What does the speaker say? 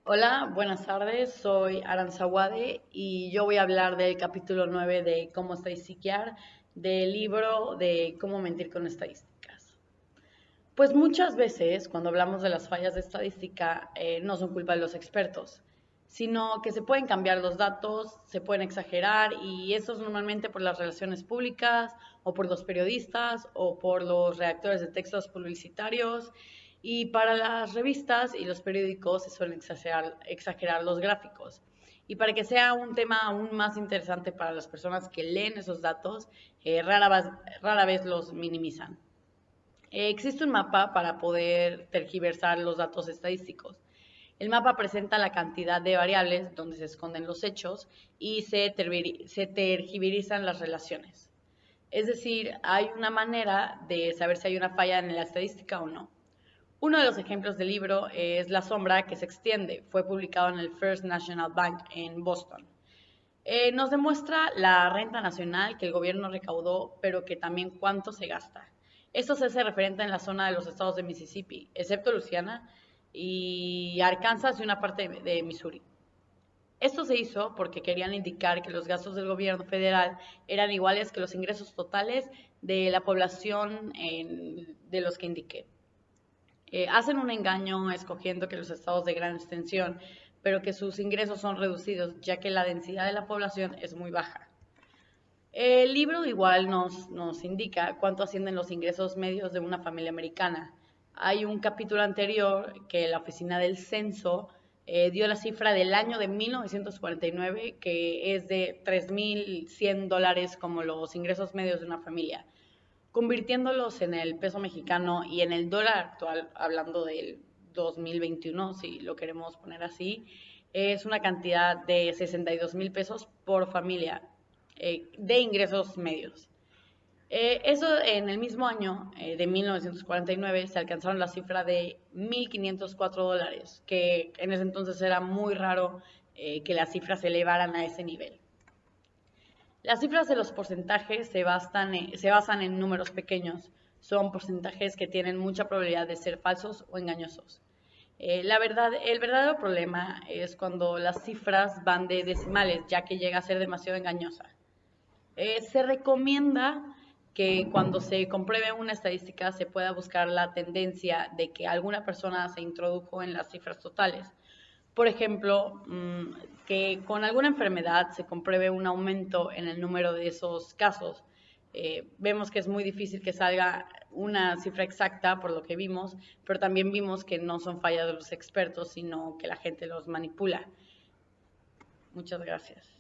Hola, buenas tardes. Soy Aranza Wade y yo voy a hablar del capítulo 9 de Cómo estadísticas del libro de Cómo mentir con estadísticas. Pues muchas veces cuando hablamos de las fallas de estadística no son culpa de los expertos, sino que se pueden cambiar los datos, se pueden exagerar y eso es normalmente por las relaciones públicas o por los periodistas o por los redactores de textos publicitarios y para las revistas y los periódicos se suelen exagerar los gráficos. Y para que sea un tema aún más interesante para las personas que leen esos datos, rara vez los minimizan. Existe un mapa para poder tergiversar los datos estadísticos. El mapa presenta la cantidad de variables donde se esconden los hechos y se tergiversan las relaciones. Es decir, hay una manera de saber si hay una falla en la estadística o no. Uno de los ejemplos del libro es La sombra que se extiende. Fue publicado en el First National Bank en Boston. Nos demuestra la renta nacional que el gobierno recaudó, pero que también cuánto se gasta. Esto se hace referente en la zona de los estados de Mississippi, excepto Luisiana, y Arkansas y una parte de Missouri. Esto se hizo porque querían indicar que los gastos del gobierno federal eran iguales que los ingresos totales de la población de los que indiqué. Hacen un engaño escogiendo que los estados de gran extensión, pero que sus ingresos son reducidos, ya que la densidad de la población es muy baja. El libro igual nos indica cuánto ascienden los ingresos medios de una familia americana. Hay un capítulo anterior que la Oficina del Censo dio la cifra del año de 1949, que es de $3,100 como los ingresos medios de una familia, convirtiéndolos en el peso mexicano y en el dólar actual, hablando del 2021, si lo queremos poner así, es una cantidad de 62,000 pesos por familia de ingresos medios. Eso en el mismo año de 1949 se alcanzaron la cifra de $1,504, que en ese entonces era muy raro que las cifras se elevaran a ese nivel. Las cifras de los porcentajes se basan en números pequeños. Son porcentajes que tienen mucha probabilidad de ser falsos o engañosos. El verdadero problema es cuando las cifras van de decimales, ya que llega a ser demasiado engañosa. Se recomienda que cuando se compruebe una estadística se pueda buscar la tendencia de que alguna persona se introdujo en las cifras totales. Por ejemplo, que con alguna enfermedad se compruebe un aumento en el número de esos casos. Vemos que es muy difícil que salga una cifra exacta por lo que vimos, pero también vimos que no son fallas de los expertos, sino que la gente los manipula. Muchas gracias.